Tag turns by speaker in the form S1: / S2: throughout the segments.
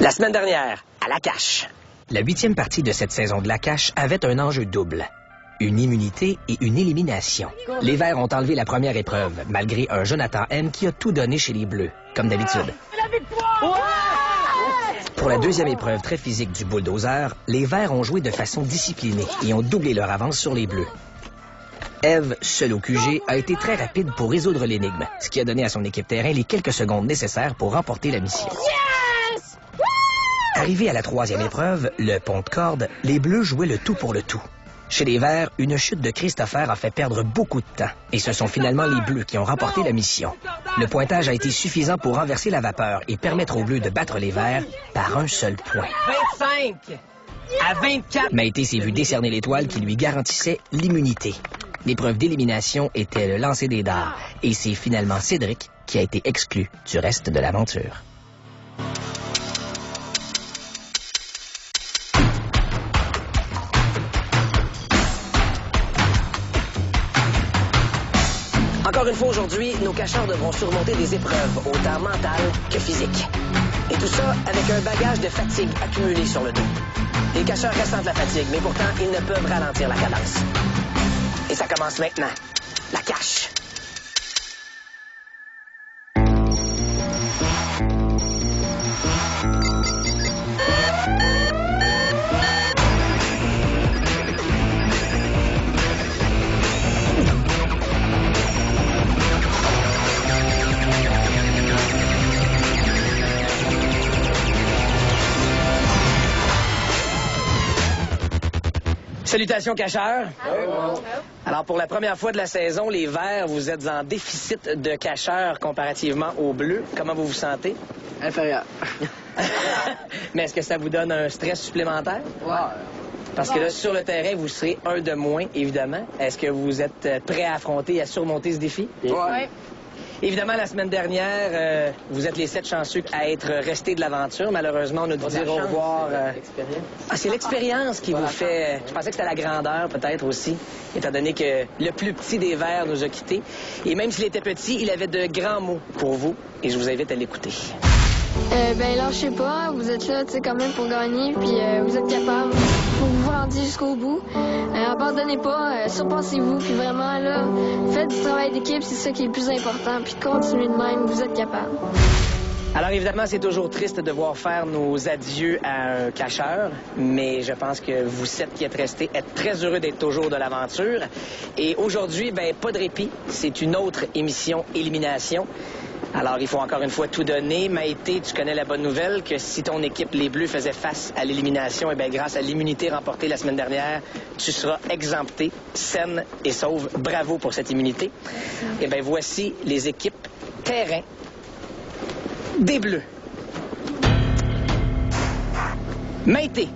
S1: La semaine dernière, à la cache.
S2: La 8e partie de cette saison de la cache avait un enjeu double. Une immunité et une élimination. Les Verts ont enlevé la première épreuve, malgré un Jonathan M qui a tout donné chez les Bleus, comme d'habitude. Pour la deuxième épreuve très physique du bulldozer, les Verts ont joué de façon disciplinée et ont doublé leur avance sur les Bleus. Eve, seule au QG, a été très rapide pour résoudre l'énigme, ce qui a donné à son équipe terrain les quelques secondes nécessaires pour remporter la mission.
S3: Yes!
S2: Arrivé à la troisième épreuve, le pont de corde, les Bleus jouaient le tout pour le tout. Chez les Verts, une chute de Christopher a fait perdre beaucoup de temps, et ce sont finalement les Bleus qui ont remporté la mission. Le pointage a été suffisant pour renverser la vapeur et permettre aux Bleus de battre les Verts par un seul point.
S1: 25 à 24.
S2: Maïté s'est vu décerner l'étoile qui lui garantissait l'immunité. L'épreuve d'élimination était le lancer des dards, et c'est finalement Cédric qui a été exclu du reste de l'aventure.
S1: Encore une fois aujourd'hui, nos cacheurs devront surmonter des épreuves autant mentales que physiques. Et tout ça avec un bagage de fatigue accumulé sur le dos. Les cacheurs ressentent la fatigue, mais pourtant, ils ne peuvent ralentir la cadence. Et ça commence maintenant. La cache. Salutations cacheurs. Alors pour la première fois de la saison, les Verts, vous êtes en déficit de cacheurs comparativement aux Bleus. Comment vous vous sentez?
S4: Inférieur.
S1: Mais est-ce que ça vous donne un stress supplémentaire?
S4: Ouais.
S1: Parce que là, sur le terrain, vous serez un de moins, évidemment. Est-ce que vous êtes prêt à affronter, à surmonter ce défi?
S4: Ouais.
S1: Évidemment, la semaine dernière, vous êtes les 7 chanceux à être restés de l'aventure. Malheureusement, on a dû dire au revoir. Ah, c'est l'expérience qui vous fait... Je pensais que c'était la grandeur, peut-être, aussi, étant donné que le plus petit des Verts nous a quittés. Et même s'il était petit, il avait de grands mots pour vous, et je vous invite à l'écouter.
S3: Ben lâchez pas, vous êtes là, tu sais, quand même pour gagner, puis vous êtes capable. Faut vous rendre jusqu'au bout. Abandonnez pas, surpassez-vous, puis vraiment là, faites du travail d'équipe, c'est ça qui est le plus important, puis continuez de même, vous êtes capable.
S1: Alors évidemment, c'est toujours triste de voir faire nos adieux à un cacheur, mais je pense que vous 7 qui êtes restés êtes très heureux d'être toujours de l'aventure. Et aujourd'hui, ben pas de répit, c'est une autre émission Élimination. Alors, il faut encore une fois tout donner. Maïté, tu connais la bonne nouvelle que si ton équipe, les Bleus, faisait face à l'élimination, eh bien, grâce à l'immunité remportée la semaine dernière, tu seras exemptée, saine et sauve. Bravo pour cette immunité. Eh bien, voici les équipes terrain des Bleus. Maïté,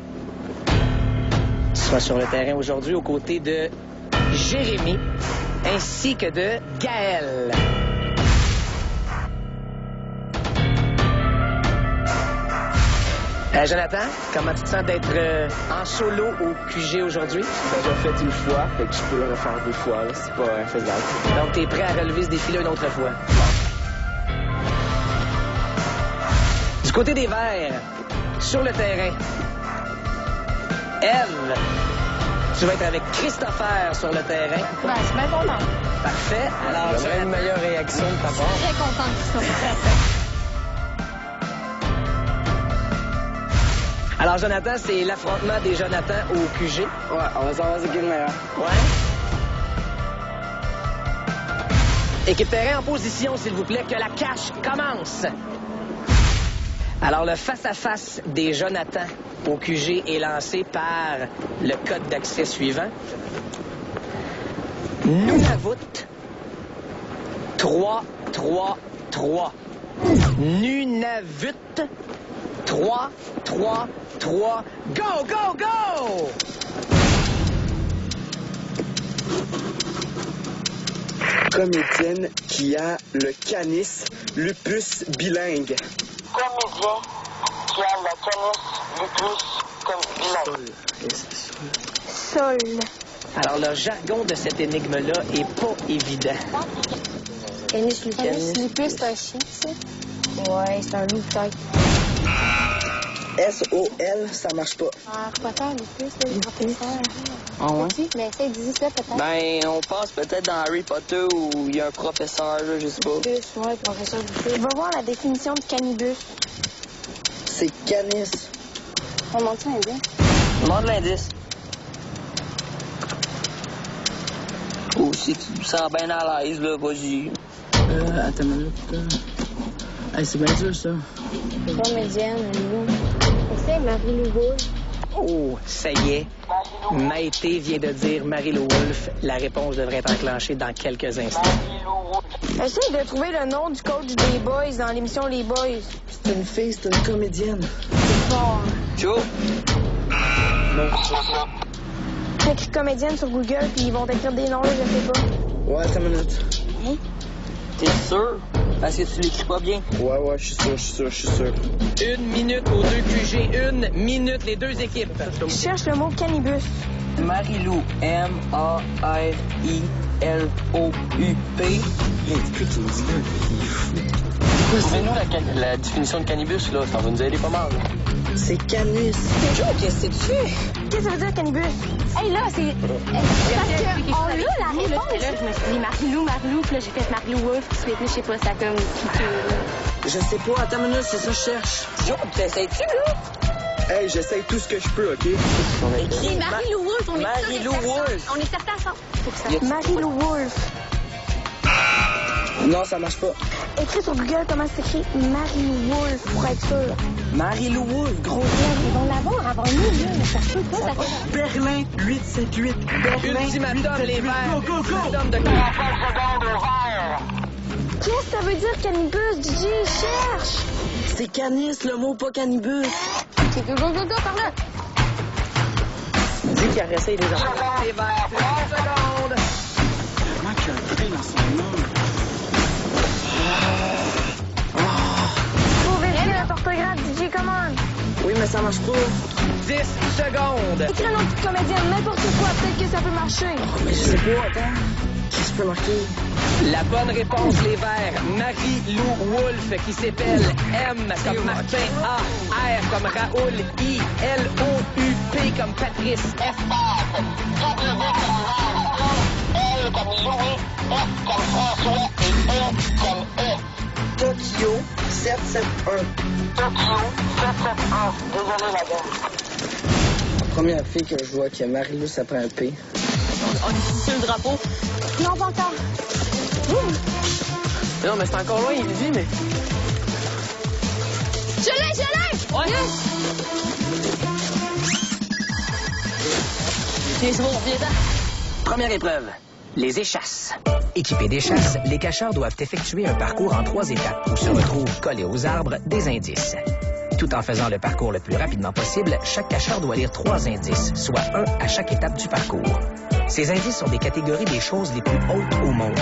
S1: tu seras sur le terrain aujourd'hui aux côtés de Jérémy ainsi que de Gaël. Jonathan, comment tu te sens d'être en solo au QG aujourd'hui?
S4: Ben, j'ai fait une fois, fait que je peux le refaire 2 fois, là, c'est pas infaisable.
S1: Donc, tu es prêt à relever ce défi-là une autre fois? Du côté des Verts, sur le terrain, Eve, tu vas être avec Christopher sur le terrain.
S3: Ben, c'est bien bon, non?
S1: Parfait. Alors,
S4: J'aurais une meilleure réaction de ta part.
S3: Très content de ça.
S1: Alors, Jonathan, c'est l'affrontement des Jonathan au QG.
S4: Ouais, on va savoir c'est qui le meilleur.
S1: Ouais. Équipe terrain en position, s'il vous plaît, que la cache commence. Alors, le face-à-face des Jonathan au QG est lancé par le code d'accès suivant. Nunavut 3, 3, 3. Nunavut 3, 3, 3. Go, go, go!
S5: Comme Étienne qui a le canis lupus bilingue.
S6: Comédien qui a la canis lupus comme bilingue.
S3: Sol.
S1: Alors, le jargon de cette énigme-là est pas évident.
S3: Canis lupus. Canis lupus, c'est un chien, ça? Ouais, c'est un loup, peut-être.
S5: S-O-L, ça marche pas.
S3: Reporter, les plus, les professeurs.
S7: Ah ouais?
S3: Mais essaye, dis ça peut-être.
S7: Ben, on pense peut-être dans Harry Potter où il y a un professeur, là, je sais pas.
S3: Ouais, professeur Buffet. Va voir la définition de cannibus.
S5: C'est canis.
S3: On monte ça l'indice.
S7: Demande l'indice. Oh, si tu te sens bien à l'aise, là, vas-y.
S8: Attends une minute. Hey, c'est bien dur, ça.
S3: Comédienne, Marie-Lou. C'est Marie-Lou Wolfe.
S1: Oh, ça y est. Maïté vient de dire Marie-Lou Wolfe. La réponse devrait être enclenchée dans quelques instants.
S3: Essaye de trouver le nom du coach des Boys dans l'émission Les Boys.
S5: C'est une fille, c'est une comédienne.
S3: C'est fort.
S7: Joe?
S3: Écris comédienne sur Google, puis ils vont t'écrire des noms, là, je sais pas.
S5: Ouais, attends une minute.
S7: T'es sûr? Parce que tu l'écris pas bien.
S5: Ouais, je suis sûr.
S1: 1 minute aux 2 QG. 1 minute, les deux équipes.
S3: Je cherche le mot cannibus.
S7: Marie-Lou. M-A-R-I-L-O-U-P. Trouvez-nous la définition de cannibus, là. Ça va nous aider pas mal.
S5: C'est canis.
S7: Joe, qu'est-ce que tu fais?
S3: Qu'est-ce que ça veut dire cannibus? Hey, là, c'est... Parce qu'on a la réponse.
S9: Là, je me suis dit Marie-Lou, puis là, j'ai fait Marie-Lou Wolfe, puis je sais pas, ça comme...
S8: Je sais pas, attends une minute, c'est ça que je cherche.
S7: Joe, t'essayes-tu, là?
S5: Hey, j'essaye tout ce que je peux, OK?
S9: Écris Marie-Lou Wolfe, on est
S7: Marie-Lou Wolfe.
S9: On est certain à ça.
S3: Marie-Lou Wolfe.
S5: Non, ça marche pas.
S3: Écris sur Google comment s'écrit Marie-Lou Wolfe pour être sûr.
S7: Marie-Lou Wolfe, gros.
S3: Ils vont l'avoir avant nous, là, mais ça se peut pas.
S8: Berlin 878. Berlin.
S1: Ultimatum, les verts.
S8: Go.
S1: Ultimatum de
S3: Qu'est-ce que ça veut dire cannibus, DJ? Cherche!
S8: C'est canis, le mot, pas cannibus.
S3: Ok, go, par là!
S1: Dis qu'il a resté les enfants. Les verts, 30 secondes.
S8: Comment qu'il y a un prix dans son nom?
S3: Faut vérifier notre orthographe, DJ, commande!
S8: Oui, mais ça marche pas.
S1: 10 secondes.
S3: Écris un nom de comédienne, n'importe quoi, peut-être que ça peut marcher.
S8: Mais je sais pas, attends. Qu'est-ce que je peux marquer?
S1: La bonne réponse, les verts. Marie-Lou Wolfe, qui s'appelle M comme Martin, A, R comme Raoul, I, L-O-U-P comme Patrice, F.
S6: L comme Louis, F comme François et E comme E.
S5: Tokyo 771.
S6: Tokyo 771. Désolé, la gare.
S5: La première fille que je vois qui a Marie-Lou, ça prend un P.
S7: On est sur le drapeau.
S3: Non, pas encore.
S7: Non, mais c'est encore loin, il dit, mais...
S3: Je l'ai!
S7: Ouais.
S3: Yes!
S7: C'est bon, viens-t'en.
S1: Première épreuve, les échasses.
S2: Équipés d'échasses, les cacheurs doivent effectuer un parcours en 3 étapes où se retrouvent collés aux arbres des indices. Tout en faisant le parcours le plus rapidement possible, chaque cacheur doit lire 3 indices, soit 1 à chaque étape du parcours. Ces indices sont des catégories des choses les plus hautes au monde.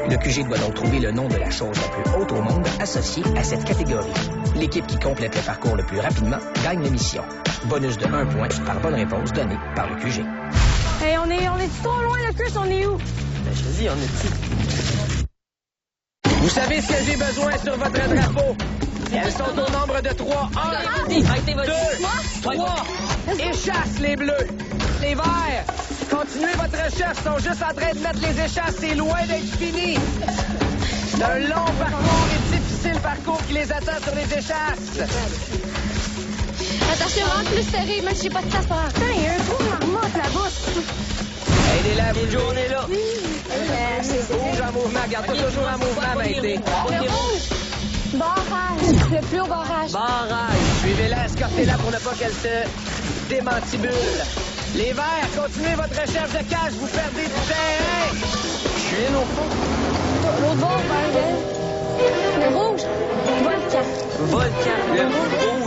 S2: Le QG doit donc trouver le nom de la chose la plus haute au monde associée à cette catégorie. L'équipe qui complète le parcours le plus rapidement gagne l'émission. Bonus de 1 point par bonne réponse donnée par le QG.
S3: Hey, on est trop loin, le Chris, on est où?
S7: Ben, je te dis, on est petit.
S1: Vous savez ce que j'ai besoin sur votre drapeau? Elles sont au nombre de 3. 1, 2, 3. Échasse les bleus. Les verts. Continuez votre recherche. Ils sont juste en train de mettre les échasses. C'est loin d'être fini. C'est un long parcours et difficile parcours qui les attend sur les échasses.
S3: Attention, rentre plus serré, même si j'ai pas de place pour rentrer. Putain, il y a un trou de marmotte là-bas.
S1: Aidez-la, vous
S7: Joe, on est là.
S1: Bouge en mouvement. Garde-toi toujours en mouvement, Maïté.
S3: Le rouge. Barrage. Le plus haut barrage.
S1: Barrage. Suivez-la, escortez-la pour ne pas qu'elle se démantibule. Les verts, continuez votre recherche de cache. Vous perdez du terrain.
S7: Je suis in au fond.
S3: L'autre bord, le rouge. Volcan.
S7: Volcan.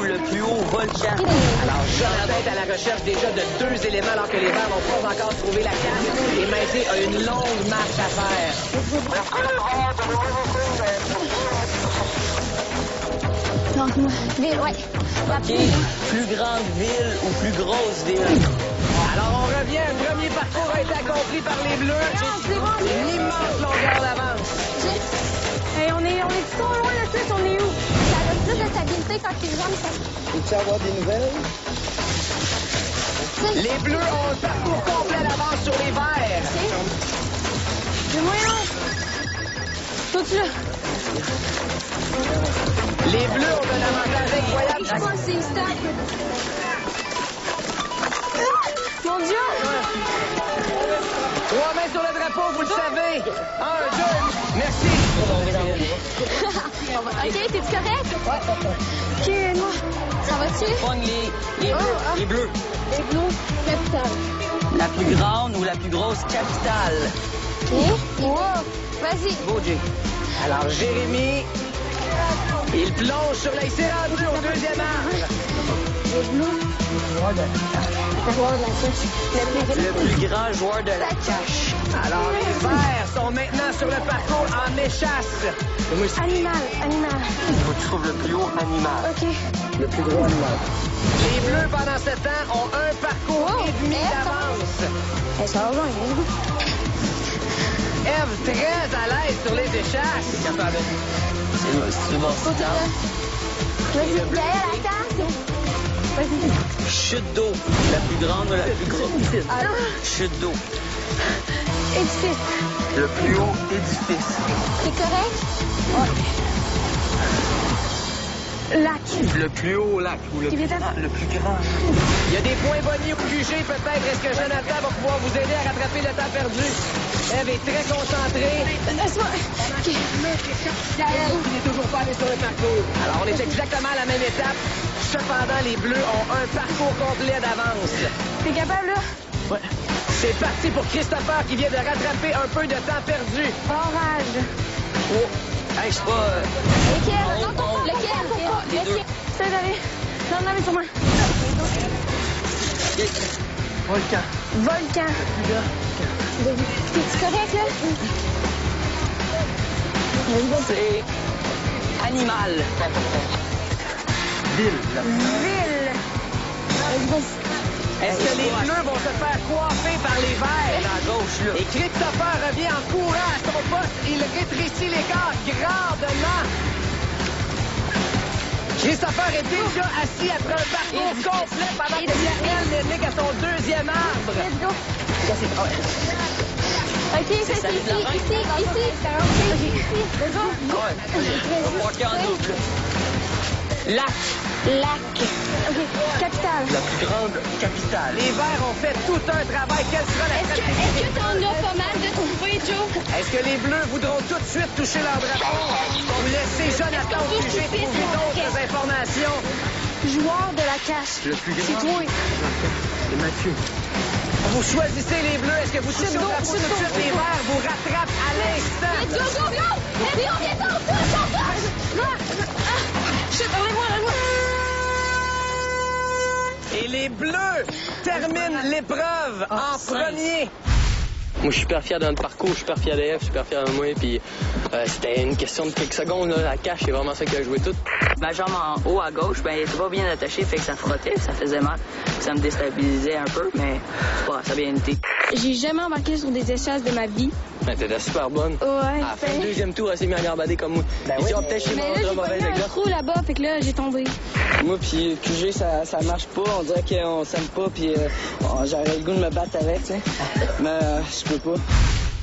S7: Le plus haut volcan.
S1: Alors, Jonathan est à la recherche déjà de 2 éléments alors que les verts n'ont pas encore trouvé la cache. Et Maïté a une longue marche à faire.
S3: Non, moi. Ville, ouais.
S7: OK. Plus grande ville ou plus grosse ville?
S1: Alors, on revient. Un premier parcours a été accompli par les Bleus. Une immense longueur d'avance.
S3: Hey, on est trop loin, le Chris, on est où? plus de stabilité quand ils rentrent.
S5: Peux-tu avoir des nouvelles?
S1: Les Bleus ont un parcours complet d'avance sur les Verts.
S3: C'est moyen. Tout là.
S1: Les Bleus ont un avantage incroyable.
S3: Je pense que c'est stop. Mon Dieu!
S1: 3 mains sur le drapeau, vous le savez. 1, 2, merci.
S3: OK, t'es-tu correct? OK, moi. Ça va-tu?
S7: Pogne les Bleus.
S3: Les Bleus, capitale.
S7: La plus grande ou la plus grosse capitale?
S3: OK. Wow. Vas-y.
S1: Beau Jay. Alors, Jérémy, il plonge sur la... Il s'est rendu au deuxième arbre.
S3: Les Bleus.
S7: Le plus grand joueur de la cache.
S1: Alors, les Verts sont maintenant sur le parcours en échasse.
S3: Animal.
S7: Faut que tu trouves le plus haut animal.
S3: OK.
S5: Le plus gros animal.
S1: Les Bleus, pendant ce temps, ont un parcours et demi d'avance.
S3: Ça va bien.
S1: Ève, très à l'aise sur les échasses.
S7: Capable. C'est bon.
S3: Vas-y, Gaël, attends. Vas-y.
S7: Chute d'eau. La plus grande ou la plus grosse? Chute d'eau.
S3: Édifice.
S7: Le plus haut édifice.
S3: T'es correct? Lac.
S7: Le plus haut lac ou le plus grand? Le plus grand.
S1: Il y a des points bonnies au QG, peut-être. Est-ce que Jonathan va pouvoir vous aider à rattraper le temps perdu? Ève est très concentrée.
S3: Laisse-moi. OK. Gaël.
S1: Il n'est toujours pas allé sur le parcours. Alors, on est exactement à la même étape. Cependant, les Bleus ont un parcours complet d'avance.
S3: T'es capable, là?
S1: Ouais. C'est parti pour Christopher qui vient de rattraper un peu de temps perdu.
S3: Orage.
S1: Oh. Hey, je sais pas...
S3: Lequel? Lequel? C'est d'aller. Non, c'est moi.
S1: Volcan.
S3: Volcan. T'es-tu correct, là?
S7: C'est animal. Ville.
S1: Est-ce que les Bleus vont se faire coiffer par les Verts?
S7: À gauche, là.
S1: Et Christopher revient en courant à son poste. Il rétrécit l'écart grandement. Christopher est déjà assis après un parcours complet pendant que Gaël n'est qu'à son deuxième arbre.
S3: Let's go. OK, c'est ici.
S7: Salut de la main.
S3: Ici. Let's go.
S7: Ouais. On va walker en double.
S1: Lac.
S3: OK, capitale.
S7: La plus grande capitale.
S1: Les Verts ont fait tout un travail. Quelle sera la stratégie?
S3: Est-ce que t'en as pas mal de trouver, Joe?
S1: Est-ce que les Bleus voudront tout de suite toucher leur drapeau? Ou laisser Jonathan au QG trouver d'autres informations?
S3: Joueur de la cache.
S7: Le plus grand.
S3: C'est toi.
S7: C'est Mathieu.
S1: Vous choisissez les Bleus. Est-ce que vous touchez au drapeau tout de suite? Les Verts vous rattrapent à l'instant.
S3: Go! Viens, on touche! Shit, enlève-moi.
S1: Et les Bleus terminent l'épreuve en premier.
S7: Moi, je suis super fier de notre parcours, je suis super fier d'Ève, super fier de moi, puis c'était une question de quelques secondes, là, la cache, c'est vraiment ça qui a joué tout. Ma jambe en haut à gauche, ben, elle était pas bien attachée, fait que ça frottait, ça faisait mal, ça me déstabilisait un peu, mais ça a bien été.
S3: J'ai jamais embarqué sur des échasses de ma vie.
S7: Ben, t'étais super bonne.
S3: Ouais.
S7: À la fin du deuxième tour, elle s'est mise à gambader comme moi. Il dit, peut-être chez moi,
S3: Mais là, j'ai
S7: mauvais
S3: pogné un
S7: gars.
S3: trou là-bas, fait que là, j'ai tombé.
S5: Moi, puis QG, ça marche pas. On dirait qu'on s'aime pas, puis j'aurais le goût de me battre avec, tu sais. Mais je peux pas.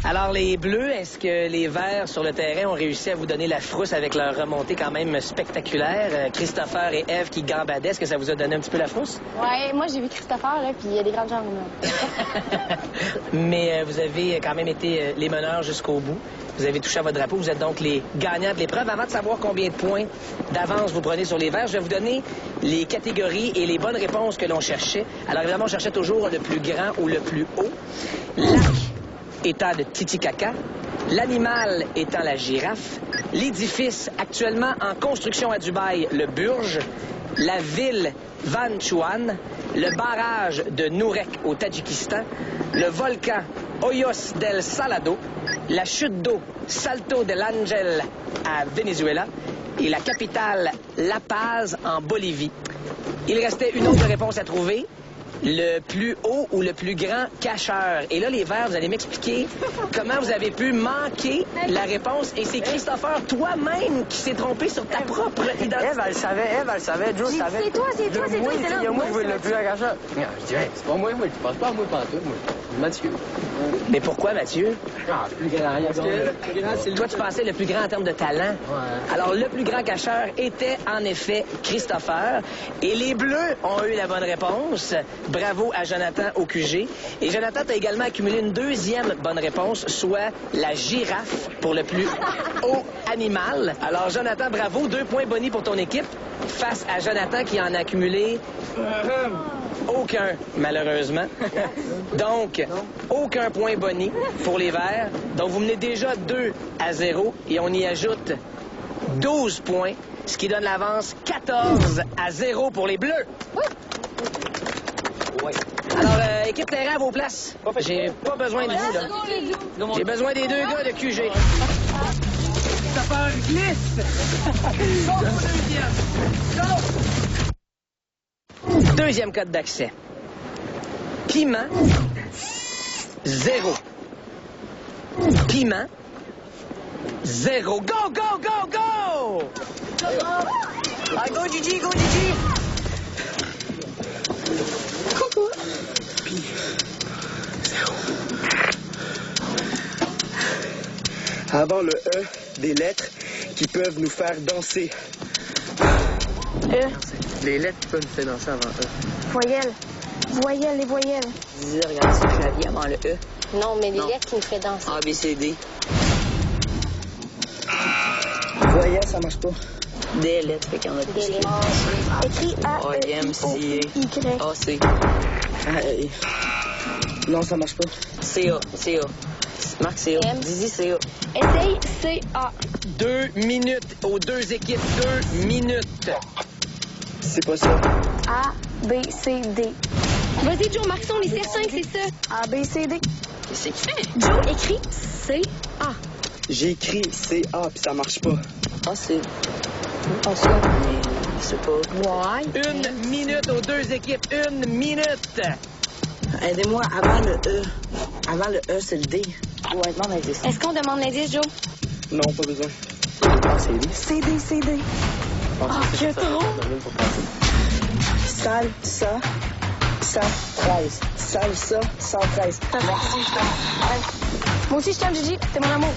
S1: Alors, les Bleus, est-ce que les Verts sur le terrain ont réussi à vous donner la frousse avec leur remontée quand même spectaculaire? Christopher et Ève qui gambadaient, est-ce que ça vous a donné un petit peu la frousse?
S3: Ouais, moi, j'ai vu Christopher, là, puis il y a des grandes jambes, là.
S1: Mais vous avez quand même été les meneurs jusqu'au bout. Vous avez touché à votre drapeau. Vous êtes donc les gagnants de l'épreuve. Avant de savoir combien de points d'avance vous prenez sur les Verts, je vais vous donner les catégories et les bonnes réponses que l'on cherchait. Alors, évidemment, on cherchait toujours le plus grand ou le plus haut. Lac étant de Titicaca, l'animal étant la girafe, l'édifice actuellement en construction à Dubaï, le Burj, la ville Van Chuan, le barrage de Nourek au Tadjikistan, le volcan Hoyos del Salado, la chute d'eau Salto del Ángel à Venezuela et la capitale La Paz en Bolivie. Il restait une autre réponse à trouver. le plus haut ou le plus grand cacheur. Et là, les verts, vous allez m'expliquer comment vous avez pu manquer la réponse. Et c'est Christopher, toi-même, qui s'est trompé sur ta propre identité.
S5: Eve, elle savait, Joe savait.
S3: C'est toi, c'est là.
S5: Moi, je voulais le plus grand cacheur.
S7: Je dirais, c'est pas moi, je pense pas à moi pantoute, moi. Mathieu.
S1: Mais pourquoi, Mathieu?
S7: Ah, plus grand, parce que le plus grand, c'est
S1: Toi, tu pensais le plus grand en termes de talent.
S7: Ouais.
S1: Alors, le plus grand cacheur était, en effet, Christopher. Et les Bleus ont eu la bonne réponse. Bravo à Jonathan au QG. Et Jonathan, t'as également accumulé une deuxième bonne réponse, soit la girafe pour le plus haut animal. Alors, Jonathan, bravo. 2 points bonus pour ton équipe face à Jonathan qui en a accumulé aucun, malheureusement. Donc, aucun point boni pour les Verts. Donc, vous menez déjà 2-0 et on y ajoute 12 points, ce qui donne l'avance 14-0 pour les Bleus. Oui. Alors, équipe terrain à vos places. J'ai pas besoin de vous, là. J'ai besoin des 2 gars de QG.
S5: Ça fait un glisse!
S1: Deuxième code d'accès. Piment, 0. Piment, 0. Go, go, go, go! Ah, go, Gigi, go, Gigi!
S4: Avant le E, des lettres qui peuvent nous faire danser.
S7: Les lettres qui peuvent nous faire danser avant eux.
S3: Voyelles. Voyelles, les voyelles.
S7: Dis, regarde, c'est clavier avant le E.
S9: Non, mais les
S7: Non.
S9: lettres qui me fait danser.
S7: A, B, C, D.
S4: Voyelles, ça marche pas.
S7: Des lettres, fait qu'il y en a plus.
S9: Des lettres.
S3: Écrit A,
S7: A, M, C,
S3: Y.
S7: A, C.
S4: Non, ça marche pas.
S7: C, A, C, A. Marc, C, A.
S9: M.
S7: Didi, C, A.
S3: Essaye, C-A.
S1: 2 minutes aux 2 équipes. 2 minutes.
S4: C'est pas ça.
S3: A, B, C, D. Vas-y, Joe, Marcon, les C5, c'est ça. A, B, C, D.
S7: Qu'est-ce que c'est?
S3: Joe, écrit C-A.
S4: J'ai écrit CA, puis ça marche pas.
S7: Ah, c'est... Ah, ça, mais... C'est pas...
S3: Why?
S1: 1 minute aux 2 équipes. 1 minute.
S5: Aidez-moi, avant le E. Avant le E, c'est le D.
S7: Ouais, non, mais c'est...
S3: Est-ce qu'on demande l'indice, Joe?
S4: Non, pas besoin.
S7: Ah, c'est lui.
S3: C-D, C-D. Ah, que trop!
S5: Salsa, 113. Salsa, 113.
S3: Moi aussi, je t'aime, Gigi. T'es mon amour.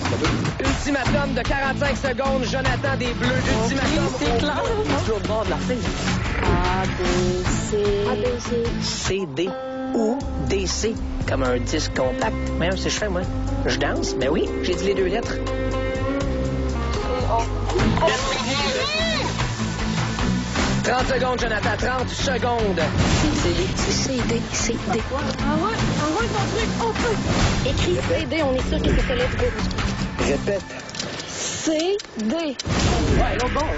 S1: Ultimatum de 45 secondes. Jonathan des Bleus. Ultimatum.
S3: C'est clair.
S7: L'autre bord de la fille.
S3: A, B, C. A, B, C.
S1: CD ou DC, comme un disque compact. Mais c'est ce que je fais, moi. Je danse? Ben oui, j'ai dit les 2 lettres. 30 secondes, Jonathan. 30 secondes.
S3: C'est C-D, C-D. Envoie ton truc, on peut. Écrit C-D, on est sûr que c'est ça, let's go.
S4: Répète.
S3: C-D.
S1: Ouais, l'autre bord.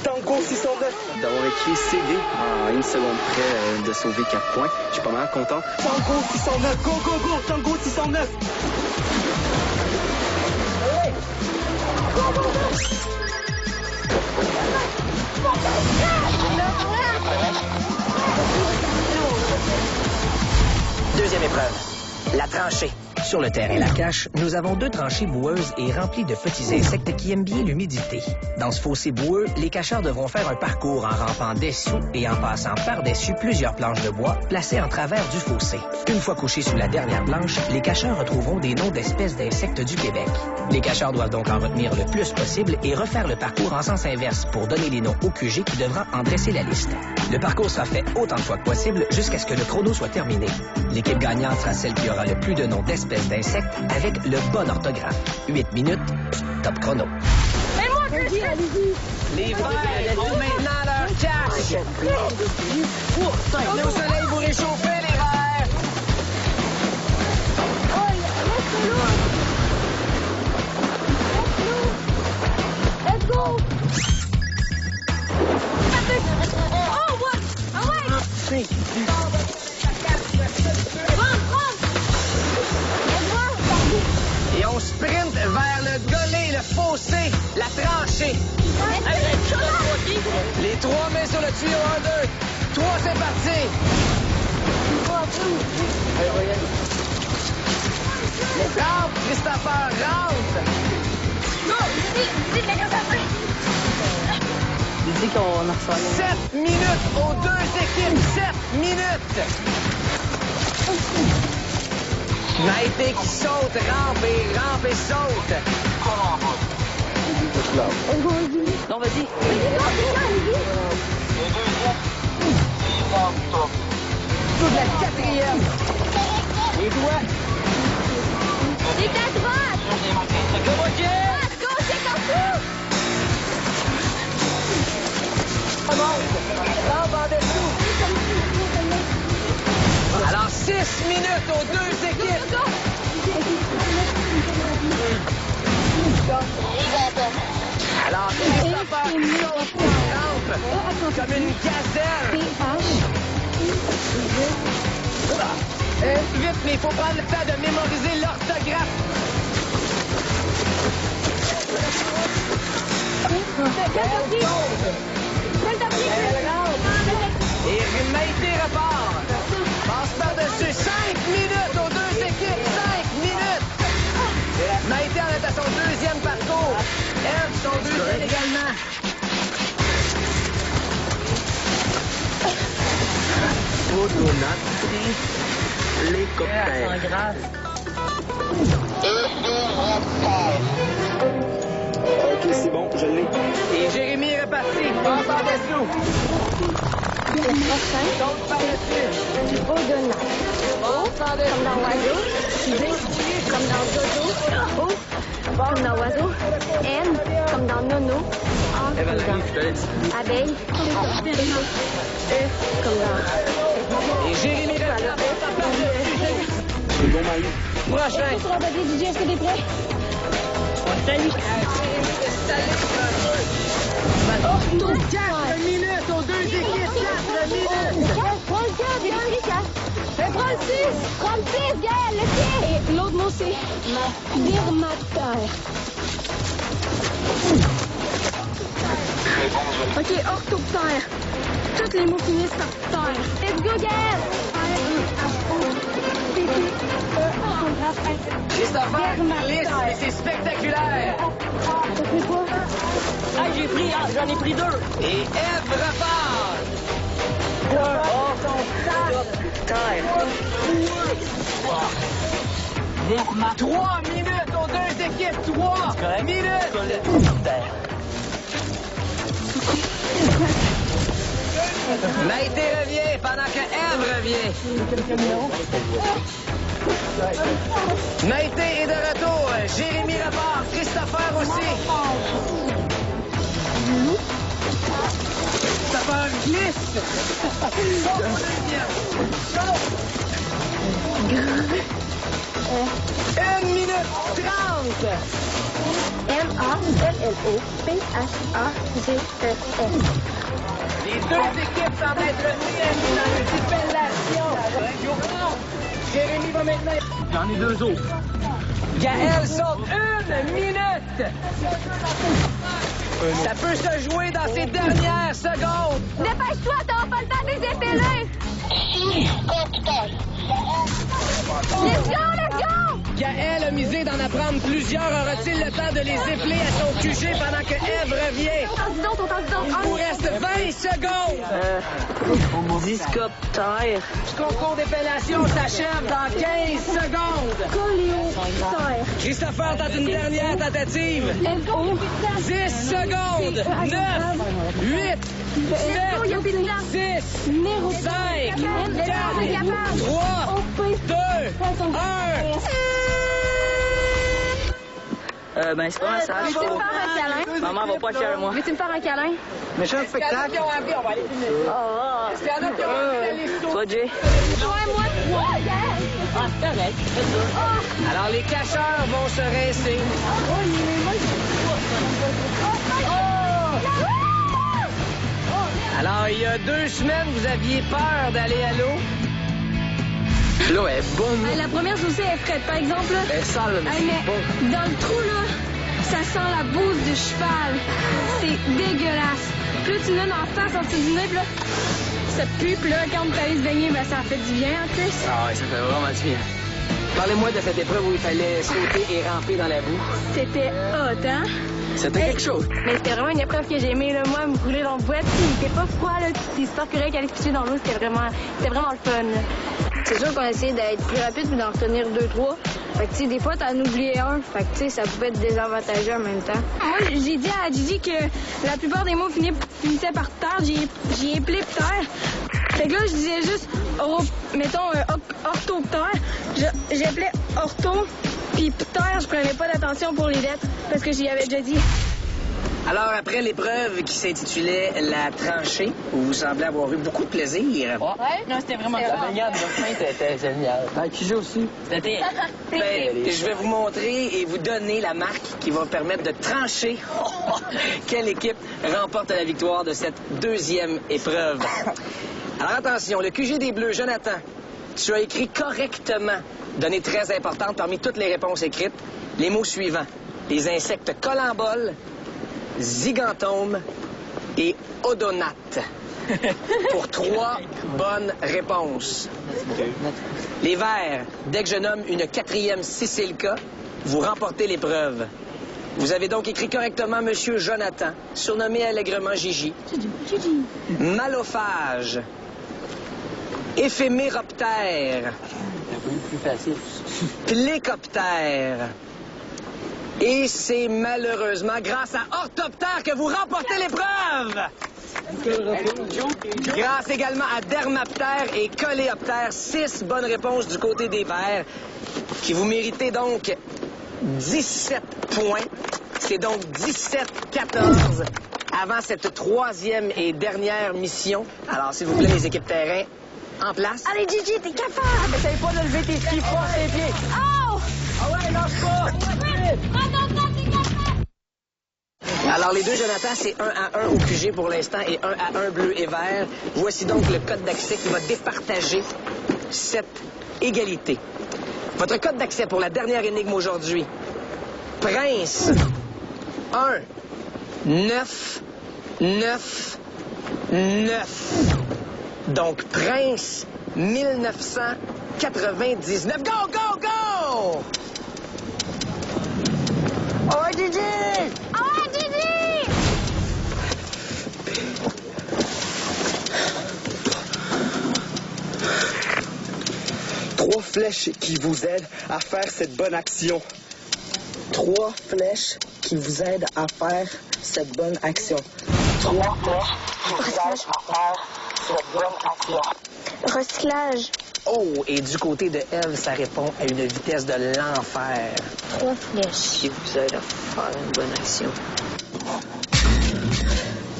S4: Tango 609.
S10: D'avoir écrit CD en 1 seconde près de sauver 4 points. Je suis pas mal content.
S4: Tango 609. Go, go, go. Tango 609.
S1: Deuxième épreuve. La tranchée.
S2: Sur le terrain La Cache, nous avons 2 tranchées boueuses et remplies de petits insectes qui aiment bien l'humidité. Dans ce fossé boueux, les cacheurs devront faire un parcours en rampant dessous et en passant par-dessus plusieurs planches de bois placées en travers du fossé. Une fois couchés sous la dernière planche, les cacheurs retrouveront des noms d'espèces d'insectes du Québec. Les cacheurs doivent donc en retenir le plus possible et refaire le parcours en sens inverse pour donner les noms au QG qui devra en dresser la liste. Le parcours sera fait autant de fois que possible jusqu'à ce que le chrono soit terminé. L'équipe gagnante sera celle qui aura le plus de noms d'espèces d'insectes avec le bon orthographe. 8 minutes, top chrono.
S1: Les Verts ont maintenant leur cache. Venez au soleil pour réchauffer, les Verts.
S3: Let's go! Oh, what? Ah ouais!
S1: Et on sprint vers le golet, le fossé, la tranchée. Les 3 mains sur le tuyau, 1, 2. 3, c'est parti. Rentre, Christopher, rentre!
S8: Il dit qu'on en reçoit.
S1: 7 minutes aux deux équipes, 7 minutes! Maïté qui saute, rampe et saute.
S8: Non, vas-y.
S1: Toute la quatrième. Les doigts.
S3: Il est à droite!
S1: OK.
S3: Gauche, c'est comme ça!
S1: Remonte. Rampe en dessous. Alors, 6 minutes aux deux équipes. Alors, Christopher qui saute la rampe comme une gazelle. Vite, mais il faut prendre le temps de mémoriser l'orthographe. Et Maïté repart. Passe par-dessus. 5 minutes aux deux équipes. 5 minutes. Maïté en est à son deuxième parcours. Eve, son deuxième également.
S10: L'hélicoptère.
S4: OK, c'est bon, je l'ai.
S1: Et Jérémy est reparti. Passe par dessous. Saute par-dessus.
S3: Au-delà.
S1: Passe par-dessus.
S3: Comme dans oiseau. Comme dans dodo. O. Comme dans oiseau. N. Comme dans nono. A. Comme dans abeille. E. Comme dans...
S1: Et Jérémy reste par-dessus.
S4: C'est bon, Marie.
S1: Prochain.
S3: DJ, est-ce que t'es prêt?
S1: Salut. 4 minutes aux deux équipes. 4 minutes.
S3: Prends le 4, j'ai pris le 4. Mais prends le 6. Prends le 6, Gaël, le pied. Et l'autre mot, c'est dermataire. OK, orthoptère. Tous les mots finissent par terre. Let's go, Gaël.
S1: Christopher glisse, mais c'est spectaculaire.
S7: Ah, j'en ai pris 2.
S1: Et Eve repart.
S7: Terre.
S1: 3 minutes aux deux équipes. 3 minutes. Maïté revient pendant que Eve revient. Maïté est de retour. Jérémy repart. Christopher aussi. Christopher glisse. Une minute 30.
S3: M-A-L-L-O-P-H-A-G-E-S.
S1: Les deux équipes semblent être retenues dans une épellation. Jérémy va maintenant...
S10: J'en ai 2 autres.
S1: Gaël saute 1 minute. Ça peut se jouer dans ces dernières secondes.
S3: Dépêche-toi, t'auras pas le temps de les épeler. Let's go, let's go!
S1: Gaël a misé d'en apprendre plusieurs. Aura-t-il le temps de les épeler à son QG pendant que Eve revient? Il vous reste 20 secondes.
S7: Discoptère.
S1: Ce concours d'épellation s'achève dans 15 secondes.
S3: Coléoptère.
S1: Christopher tente une dernière tentative. 10 secondes. 9, 8, 7, 6, 5, 4, 3, 2, 1.
S7: Ben, c'est pas un sage.
S3: Veux-tu me faire un câlin?
S7: Maman va pas fière de moi.
S3: Veux-tu me faire un câlin?
S4: Méchant spectacle.
S1: On va aller finir. Est-ce qu'il y en a qui ont envie d'aller sauter?
S7: Toi, Jay?
S3: Ouais, moi, 3, Gaël!
S7: Ah, c'est correct. Fais ça.
S1: Alors, les cacheurs vont se rincer. Alors, il y a 2 semaines, vous aviez peur d'aller à l'eau.
S10: L'eau est bonne.
S3: La première chaussée est frette, par exemple. Là,
S10: Elle est sale, mais
S3: mais
S10: c'est bon.
S3: dans le trou, là, ça sent la bouse du cheval. C'est dégueulasse. Plus tu l'as en face en dessous du nez, puis là,
S9: ça pue. Puis là, quand on est allé se baigner, ben, ça a fait du bien en plus.
S1: Ah oui, ça fait vraiment du bien. Parlez-moi de cette épreuve où il fallait sauter et ramper dans la boue.
S9: C'était hot, hein?
S1: C'était quelque chose.
S9: Mais c'était vraiment une épreuve que j'ai aimée, là. Moi, me rouler dans le boîte, il était pas froid, là. C'est super correct aller pisser dans l'eau. C'était vraiment le fun, là.
S3: C'est sûr qu'on essayait d'être plus rapide puis d'en retenir 2-3. Fait que, tu sais, des fois, t'en oubliais un. Fait que, tu sais, ça pouvait être désavantageux en même temps.
S9: Moi, j'ai dit à Gigi que la plupart des mots finissaient par terre. J'ai appelé terre. Fait que là, je disais juste, mettons, orthoptère. J'appelais ortho, puis terre, je prenais pas d'attention pour les lettres parce que j'y avais déjà dit.
S1: Alors, après l'épreuve qui s'intitulait La tranchée, où vous semblez avoir eu beaucoup de plaisir.
S7: Ouais? Non, c'était vraiment ça. La baignade de fin, c'était génial.
S5: Ben, qui joue aussi?
S7: C'était...
S1: Je vais vous montrer et vous donner la marque qui va permettre de trancher quelle équipe remporte la victoire de cette deuxième épreuve. Alors attention, le QG des Bleus, Jonathan, tu as écrit correctement, donnée très importante parmi toutes les réponses écrites, les mots suivants. Les insectes collemboles, zygantome et odonate. Pour 3 bonnes réponses. Les Verts, dès que je nomme une 4e Cécile-K, vous remportez l'épreuve. Vous avez donc écrit correctement Monsieur Jonathan, surnommé allègrement Gigi. Malophage. Éphéméroptère.
S7: Plus facile.
S1: Plécoptère. Et c'est malheureusement grâce à Orthoptère que vous remportez l'épreuve! Grâce également à Dermaptère et Coléoptère. 6 bonnes réponses du côté des Verts, qui vous méritez donc 17 points. C'est donc 17-14 avant cette 3e et dernière mission. Alors, s'il vous plaît, les équipes terrain, en place.
S9: Allez, Gigi, t'es capable!
S1: Essaye pas de lever tes skis froids les pieds.
S9: Oh!
S1: Ah ouais, lâche pas! Alors, les deux Jonathan, c'est 1-1 au QG pour l'instant et 1-1 bleu et vert. Voici donc le code d'accès qui va départager cette égalité. Votre code d'accès pour la dernière énigme aujourd'hui. Prince. 1, 9, 9, 9. Donc, Prince, 1999. Go, go, go!
S5: Oh, Gigi!
S9: Oh, Gigi!
S4: Trois flèches qui vous aident à faire cette bonne action.
S5: 3 flèches qui vous aident à faire cette bonne action.
S6: 3 flèches qui vous aident à faire cette bonne action.
S3: Recyclage.
S1: Oh, et du côté de Eve, ça répond à une vitesse de l'enfer.
S3: 3 flèches.
S7: Qui vous aide à faire une bonne action.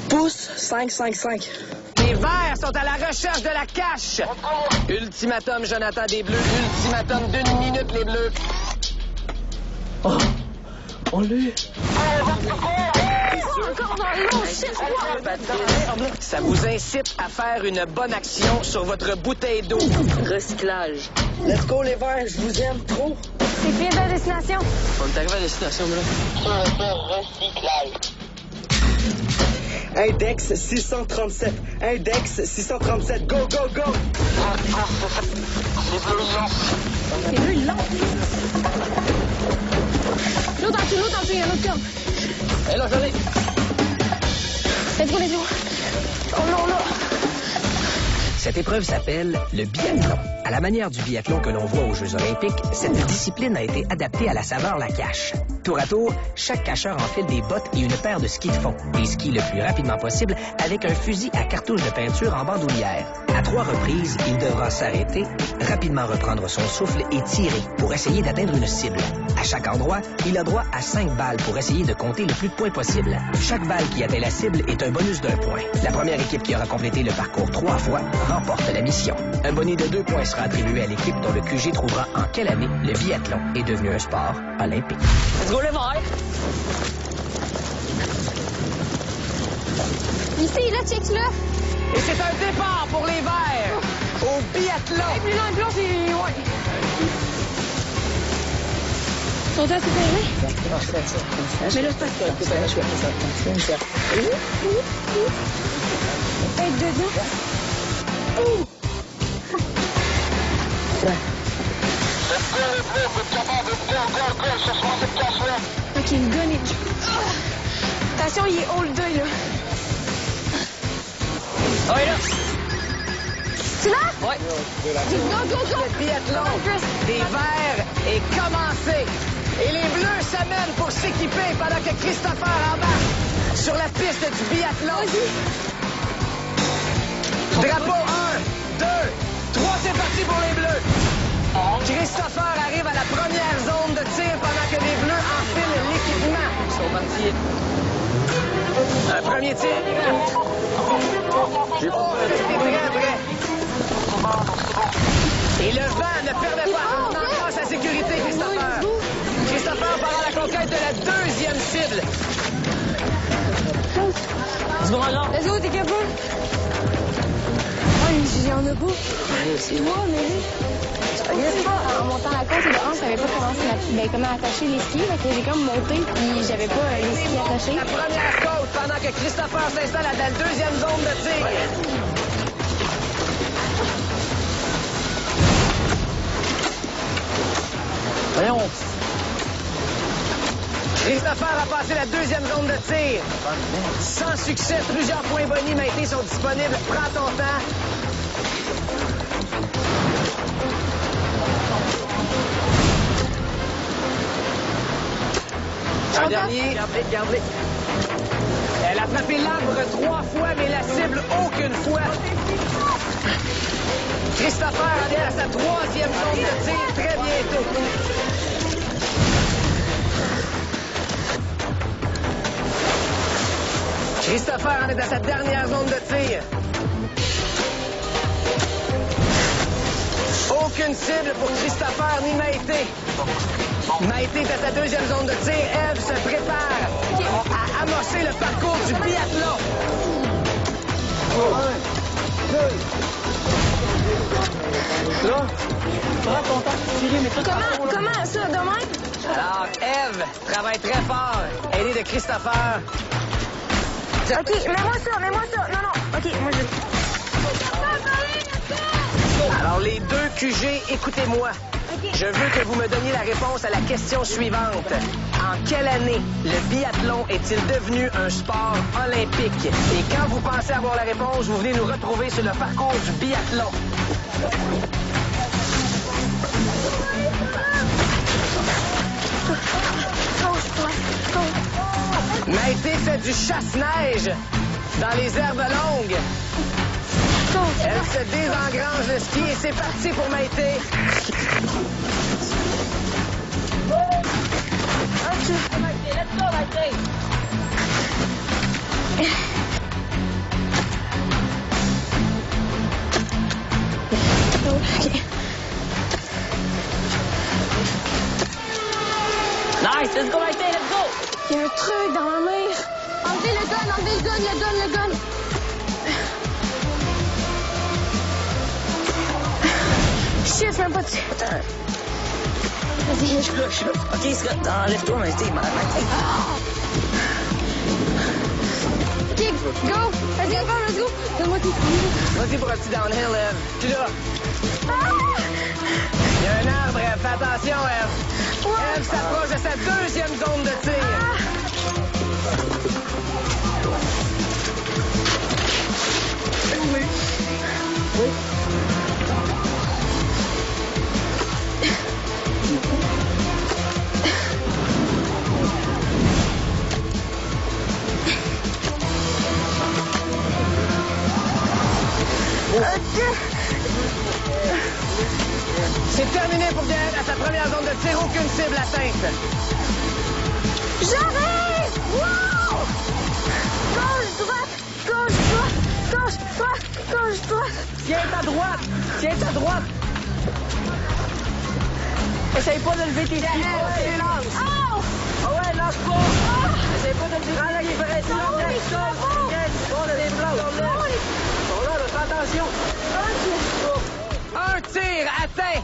S5: Pouce 5-5-5.
S1: Les Verts sont à la recherche de la cache. Ultimatum, Jonathan des Bleus. Ultimatum d'1 minute, les Bleus.
S5: Oh, on l'a.
S9: Encore dans l'eau, shit!
S1: Ça vous incite à faire une bonne action sur votre bouteille d'eau.
S7: Recyclage.
S5: Let's go, les Verts, je vous aime trop.
S9: C'est bien de destination.
S7: On est arrivé à destination, là.
S6: Recyclage.
S4: Index 637. Index 637. Go, go, go!
S6: Les bleus, non.
S9: C'est plus long. L'autre en dessous, il y a un autre corde.
S1: Et là, j'en ai.
S9: Let's go, let's go. Oh non, non.
S2: Cette épreuve s'appelle le biathlon. À la manière du biathlon que l'on voit aux Jeux olympiques, cette discipline a été adaptée à la saveur la cache. Tour à tour, chaque cacheur enfile des bottes et une paire de skis de fond. Et skie le plus rapidement possible avec un fusil à cartouche de peinture en bandoulière. À 3 reprises, il devra s'arrêter, rapidement reprendre son souffle et tirer pour essayer d'atteindre une cible. À chaque endroit, il a droit à 5 balles pour essayer de compter le plus de points possible. Chaque balle qui atteint la cible est un bonus d'1 point. La première équipe qui aura complété le parcours 3 fois remporte la mission. Un bonus de 2 points sera attribué à l'équipe dont le QG trouvera en quelle année le biathlon est devenu un sport olympique.
S7: Let's go, les Verts!
S9: Ici, là, check-là.
S1: Et c'est un départ pour les Verts au biathlon.
S9: Et plus long, c'est... Ouais. Ton temps, c'est fermé? Mais là, c'est pas ça. Hey, dedans. Ok, le gun est... Attention, il est haut le deuil, là.
S1: Oh, il est là!
S9: C'est là?
S1: Ouais.
S9: Go, go, go!
S1: Le biathlon des Verts est commencé. Et les Bleus s'amènent pour s'équiper pendant que Christopher embarque sur la piste du biathlon. Drapeau 1, 2, 3, c'est parti pour les Bleus. Christopher arrive à la première zone de tir pendant que les Bleus enfilent l'équipement. Ils sont partis. Un premier tir. Oh, c'était très vrai. Et le vent ne permet pas encore sa sécurité, Christopher. Christopher part à la conquête de la deuxième cible.
S9: Let's go, t'es capable? Oh, il y en a beau. C'est moi, mais... En montant la côte, de 1, je savais pas comment attacher les skis. Donc j'ai comme monté, puis j'avais pas les skis attachés.
S1: La première côte pendant que Christopher s'installe à la deuxième zone de tir.
S10: Voyons.
S1: Christopher a passé la deuxième zone de tir. Sans succès, plusieurs points bonus Maïté sont disponibles. Prends ton temps. Un dernier. Garde-les. Elle a frappé l'arbre 3 fois, mais la cible aucune fois. Christopher en est à sa troisième zone de tir très bientôt. Christopher en est à sa dernière zone de tir. Aucune cible pour Christopher ni Maïté. Maïté est à sa deuxième zone de tir. Eve se prépare à amorcer le parcours du biathlon. 1, 2. Là, prends ton temps.
S9: Comment ça, demain?
S1: Alors, Eve travaille très fort, aidée de Christopher.
S9: OK, mets-moi ça. Non. OK, moi je...
S1: Alors, les deux QG, écoutez-moi. Je veux que vous me donniez la réponse à la question suivante. En quelle année le biathlon est-il devenu un sport olympique? Et quand vous pensez avoir la réponse, vous venez nous retrouver sur le parcours du biathlon. Maïté fait du chasse-neige dans les herbes longues. Elle se désengrange le ski et c'est parti pour Maïté.
S9: Let's go, Maïté. OK.
S7: Nice, let's go, Maïté, let's go.
S9: Il y a un truc dans ma main. Enlevez le gun. Shit, je même pas dessus. Vas-y, je suis là.
S7: OK, Scott, enlève-toi, Maïté.
S9: OK, go. Vas-y, let's go. Donne-moi tes couilles.
S1: Vas-y pour un petit downhill, Eve. Tu là. Il y a un arbre, Eve. Fais attention, Eve. Eve s'approche de sa deuxième zone de tir. Oui. C'est terminé pour Gaël à sa première zone de tir, aucune cible atteinte.
S9: J'arrive! Wow! Gauche, droite!
S1: Tiens ta droite! Essaye pas de lever tes pieds.
S9: Oh!
S1: Ah ouais, lâche pas! Essaye pas de lever tes pieds. Prends la livraison, fais attention. Un tir atteint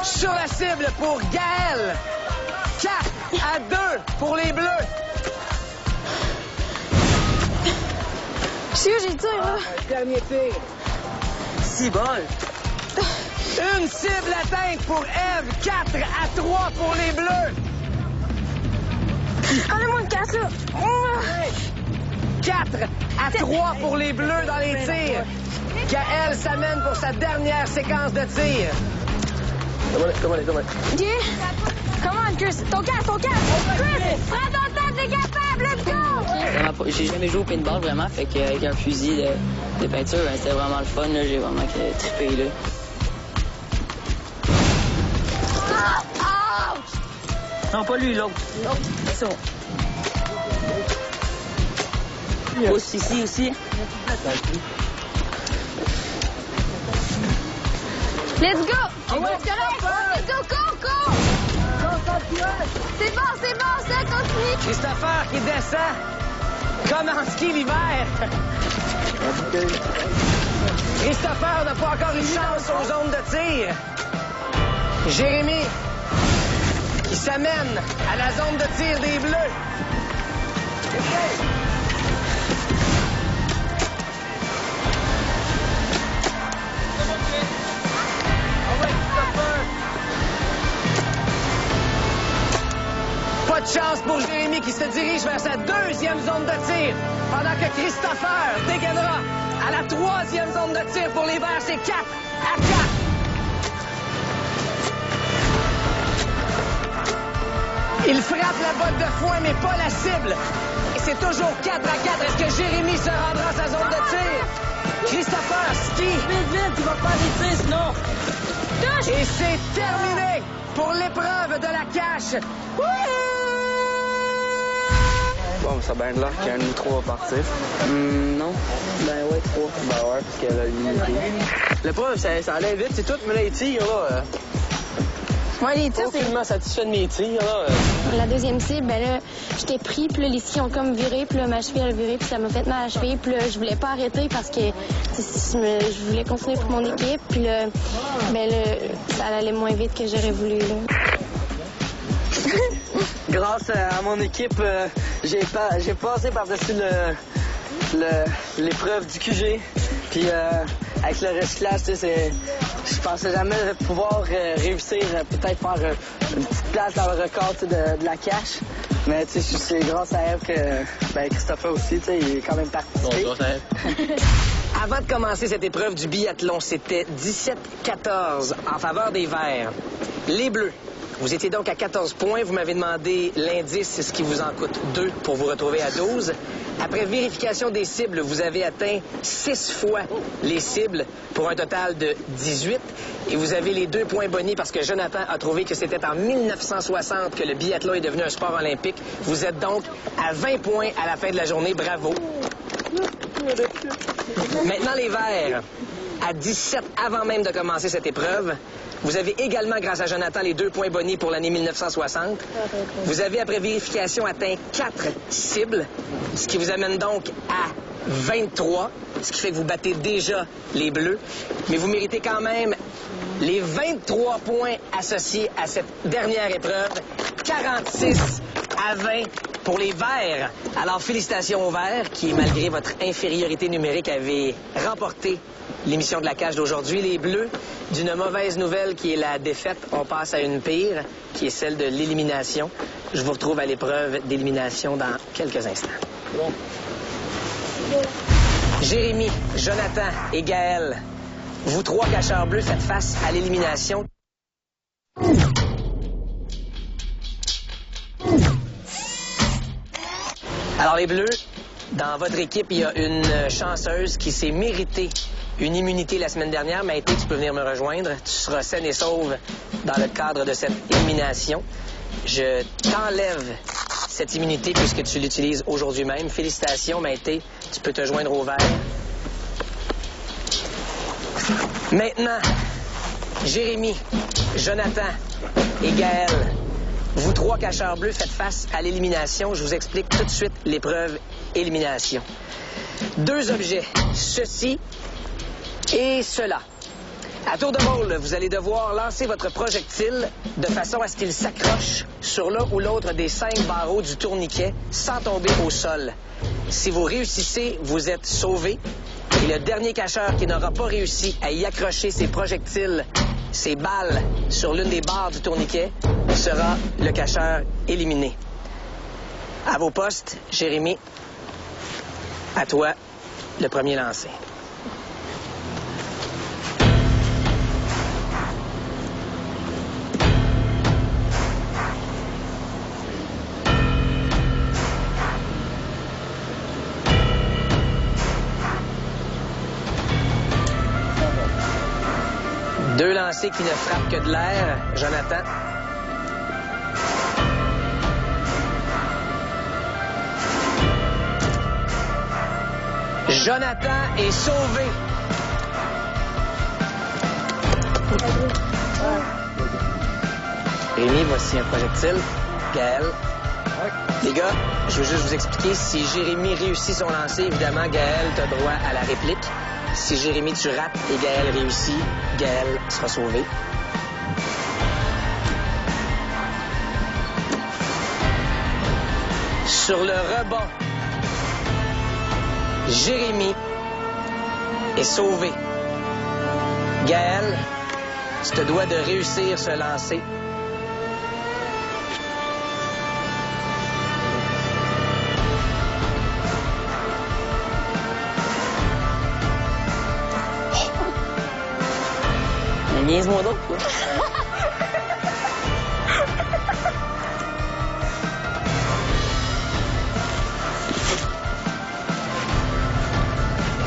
S1: sur la cible pour Gaël. 4-2 pour les Bleus.
S9: Je sais où j'ai le tir, là.
S1: Dernier tir.
S7: Si bon.
S1: Une cible atteinte pour Eve, 4-3 pour les Bleus.
S9: Enlève-moi le casse, là.
S1: 4-3 pour les Bleus dans les tirs. Gaël s'amène pour sa dernière séquence de tir. Come on.
S9: OK. Come on, Chris. Ton casse. Chris, prends ton temps, t'es capable, let's go!
S7: J'ai jamais joué au paintball, vraiment, fait qu'avec un fusil de peinture, ben, c'était vraiment le fun, là. J'ai vraiment trippé, là. Non, pas lui, l'autre. Non, c'est bon. Pousse ici aussi.
S9: Let's go! C'est correct! Let's go, go! C'est bon, ça continue!
S1: Christopher qui descend comme en ski l'hiver. Christopher n'a pas encore eu chance aux zones de tir. Jérémy qui s'amène à la zone de tir des Bleus. Pas de chance pour Jérémy qui se dirige vers sa deuxième zone de tir, pendant que Christopher dégainera à la troisième zone de tir pour les Verts. C'est 4-4. Il frappe la botte de foin, mais pas la cible. Et c'est toujours 4-4. Est-ce que Jérémy se rendra à sa zone de tir? Christopher ski.
S7: Vite, tu vas faire des tirs, sinon.
S1: Et c'est terminé pour l'épreuve de la cache.
S10: Bon, ça a bien l'air qu'un de nous trois va partir.
S7: Non. Ben ouais, 3.
S10: Ben ouais, parce qu'elle a l'unité.
S7: L'épreuve, ça allait vite, c'est tout, mais les tirs, là...
S9: Ouais, les tirs, c'est...
S7: Aucunement satisfait de mes tirs, là.
S3: La deuxième cible, ben là, j'étais pris, puis là, les skis ont comme viré, puis là, ma cheville, elle a viré, puis ça m'a fait mal à la cheville, puis là, je voulais pas arrêter parce que je voulais continuer pour mon équipe, puis là, ben là, ça allait moins vite que j'aurais voulu, là.
S7: Grâce à mon équipe, j'ai passé par-dessus l'épreuve du QG. Puis avec le recyclage, je pensais jamais pouvoir réussir, peut-être faire une petite place dans le record de la cache. Mais c'est grâce à Eve que Christopher aussi, il est quand même participé.
S1: Bon, avant de commencer cette épreuve du biathlon, c'était 17-14 en faveur des Verts. Les Bleus. Vous étiez donc à 14 points. Vous m'avez demandé l'indice, ce qui vous en coûte 2 pour vous retrouver à 12. Après vérification des cibles, vous avez atteint 6 fois les cibles pour un total de 18. Et vous avez les 2 points bonus parce que Jonathan a trouvé que c'était en 1960 que le biathlon est devenu un sport olympique. Vous êtes donc à 20 points à la fin de la journée. Bravo. Maintenant, les Verts, à 17 avant même de commencer cette épreuve. Vous avez également, grâce à Jonathan, les 2 points bonus pour l'année 1960. Vous avez, après vérification, atteint 4 cibles, ce qui vous amène donc à 23, ce qui fait que vous battez déjà les Bleus. Mais vous méritez quand même les 23 points associés à cette dernière épreuve. 46 à 20 pour les Verts. Alors, félicitations aux Verts qui, malgré votre infériorité numérique, avaient remporté l'émission de la cage d'aujourd'hui. Les Bleus, d'une mauvaise nouvelle qui est la défaite, on passe à une pire, qui est celle de l'élimination. Je vous retrouve à l'épreuve d'élimination dans quelques instants. Jérémy, Jonathan et Gaël, vous 3 cacheurs bleus faites face à l'élimination. Alors les Bleus, dans votre équipe, il y a une chanceuse qui s'est méritée une immunité la semaine dernière. Maïté, tu peux venir me rejoindre. Tu seras saine et sauve dans le cadre de cette élimination. Je t'enlève cette immunité puisque tu l'utilises aujourd'hui même. Félicitations, Maïté. Tu peux te joindre au vert. Maintenant, Jérémy, Jonathan et Gaël, vous 3 cacheurs bleus faites face à l'élimination. Je vous explique tout de suite l'épreuve élimination. 2 objets, ceci et cela. À tour de rôle, vous allez devoir lancer votre projectile de façon à ce qu'il s'accroche sur l'un ou l'autre des 5 barreaux du tourniquet sans tomber au sol. Si vous réussissez, vous êtes sauvé. Et le dernier cacheur qui n'aura pas réussi à y accrocher ses projectiles, ses balles sur l'une des barres du tourniquet, sera le cacheur éliminé. À vos postes, Jérémy, à toi, le premier lancé. Deux lancers qui ne frappent que de l'air. Jonathan. Jonathan est sauvé. Rémi, voici un projectile. Gaël. Les gars, je veux juste vous expliquer, si Jérémy réussit son lancer, évidemment, Gaël, t'as droit à la réplique. Si Jérémy, tu rates et Gaël réussit, Gaël sera sauvé. Sur le rebond, Jérémy est sauvé. Gaël, tu te dois de réussir ce lancer. Niaise-moi donc, quoi.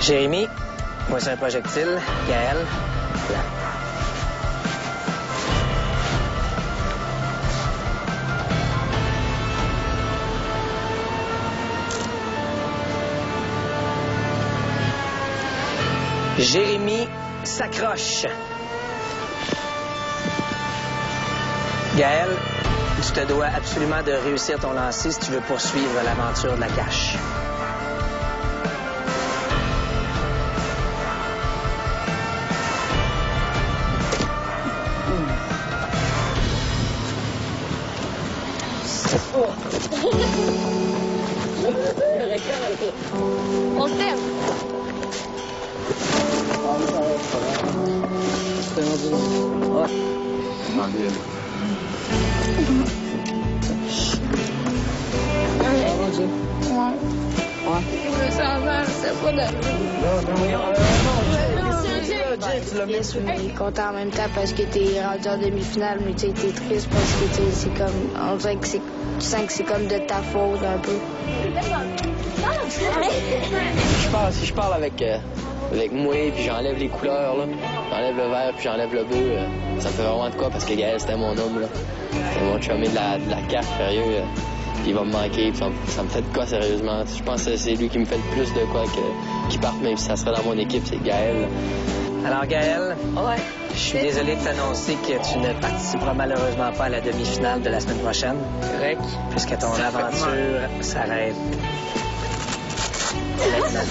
S1: Jérémy, voici un projectile. Gaël, là. Jérémy s'accroche. Gaël, tu te dois absolument de réussir ton lancer si tu veux poursuivre l'aventure de la cache.
S3: On t'aime.
S11: Bien sûr, t'es content en même temps parce que t'es rendu en demi-finale, mais t'es triste parce que c'est comme, on dirait que tu sens que c'est comme de ta faute un peu.
S7: Si je parle avec moi puis j'enlève les couleurs, là, j'enlève le vert puis j'enlève le bleu, ça me fait vraiment de quoi parce que Gaël c'était mon homme, là. C'était mon chumé de la carte, sérieux. Il va me manquer, puis ça me fait de quoi sérieusement. Je pense que c'est lui qui me fait le plus de quoi qui parte, même si ça serait dans mon équipe, c'est Gaël.
S1: Alors Gaël, ouais. Je suis désolé de t'annoncer que tu ne participeras malheureusement pas à la demi-finale de la semaine prochaine.
S7: Correct.
S1: Puisque ton aventure s'arrête maintenant.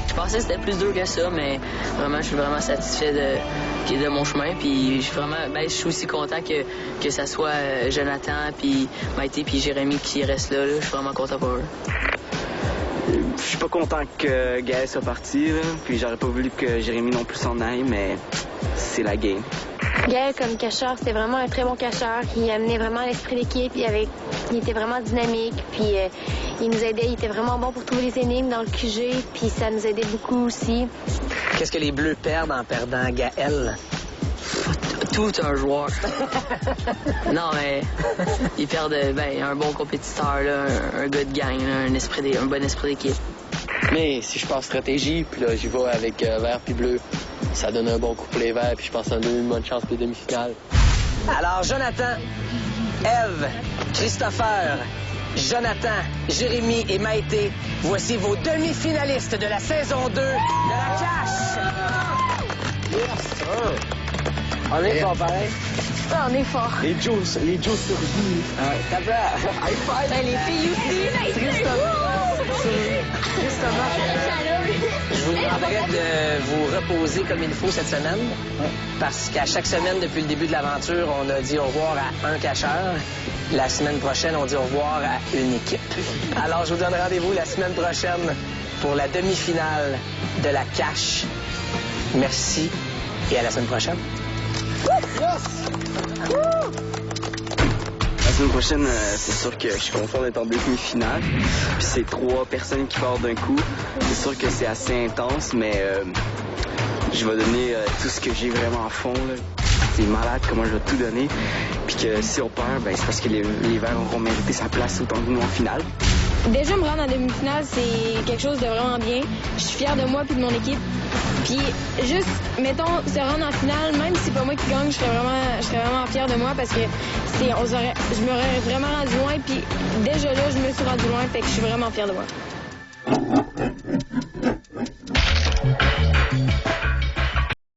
S7: Je pensais que c'était plus dur que ça, mais vraiment, je suis vraiment satisfait de mon chemin. Puis je suis aussi content que ça soit Jonathan, puis Maïté, puis Jérémy qui restent là. Je suis vraiment content pour eux.
S10: Je suis pas content que Gaël soit parti, là, puis j'aurais pas voulu que Jérémy non plus s'en aille, mais c'est la game.
S3: Gaël, comme cacheur, c'était vraiment un très bon cacheur. Il amenait vraiment l'esprit d'équipe. Il était vraiment dynamique. Puis il nous aidait. Il était vraiment bon pour trouver les énigmes dans le QG. Puis ça nous aidait beaucoup aussi.
S1: Qu'est-ce que les Bleus perdent en perdant Gaël?
S7: Tout un joueur. Non, mais ils perdent un bon compétiteur, là, un gars de gang, là, un bon esprit d'équipe. Mais si je pense stratégie, puis là, j'y vais avec vert puis bleu, ça donne un bon coup pour les verts, puis je pense que ça donne une bonne chance pour les demi-finales.
S1: Alors, Jonathan, Ève, Christopher, Jonathan, Jérémy et Maïté, voici vos demi-finalistes de la saison 2 de la cache. Yes, sir. On est fort, pareil.
S3: Ouais, on est fort.
S10: Les Joes sur lui.
S1: T'as peur? High five.
S3: Les filles aussi.
S1: Christopher.
S3: Christopher.
S1: Je vous demanderais de vous reposer comme il faut cette semaine. Parce qu'à chaque semaine, depuis le début de l'aventure, on a dit au revoir à un cacheur. La semaine prochaine, on dit au revoir à une équipe. Alors, je vous donne rendez-vous la semaine prochaine pour la demi-finale de la cache. Merci et à la semaine prochaine.
S10: La semaine prochaine, c'est sûr que je suis content d'être en demi-finale. Puis c'est 3 personnes qui partent d'un coup. C'est sûr que c'est assez intense, mais je vais donner tout ce que j'ai vraiment à fond. Là. C'est malade comment je vais tout donner. Puis que si on perd, ben, c'est parce que les Verts auront mérité sa place autant que nous en finale.
S9: Déjà, me rendre en demi-finale, c'est quelque chose de vraiment bien. Je suis fière de moi et de mon équipe. Puis juste, mettons, se rendre en finale, même si c'est pas moi qui gagne, je serais vraiment fière de moi parce que je m'aurais vraiment rendu loin. Puis déjà là, je me suis rendu loin, fait que je suis vraiment fière de moi.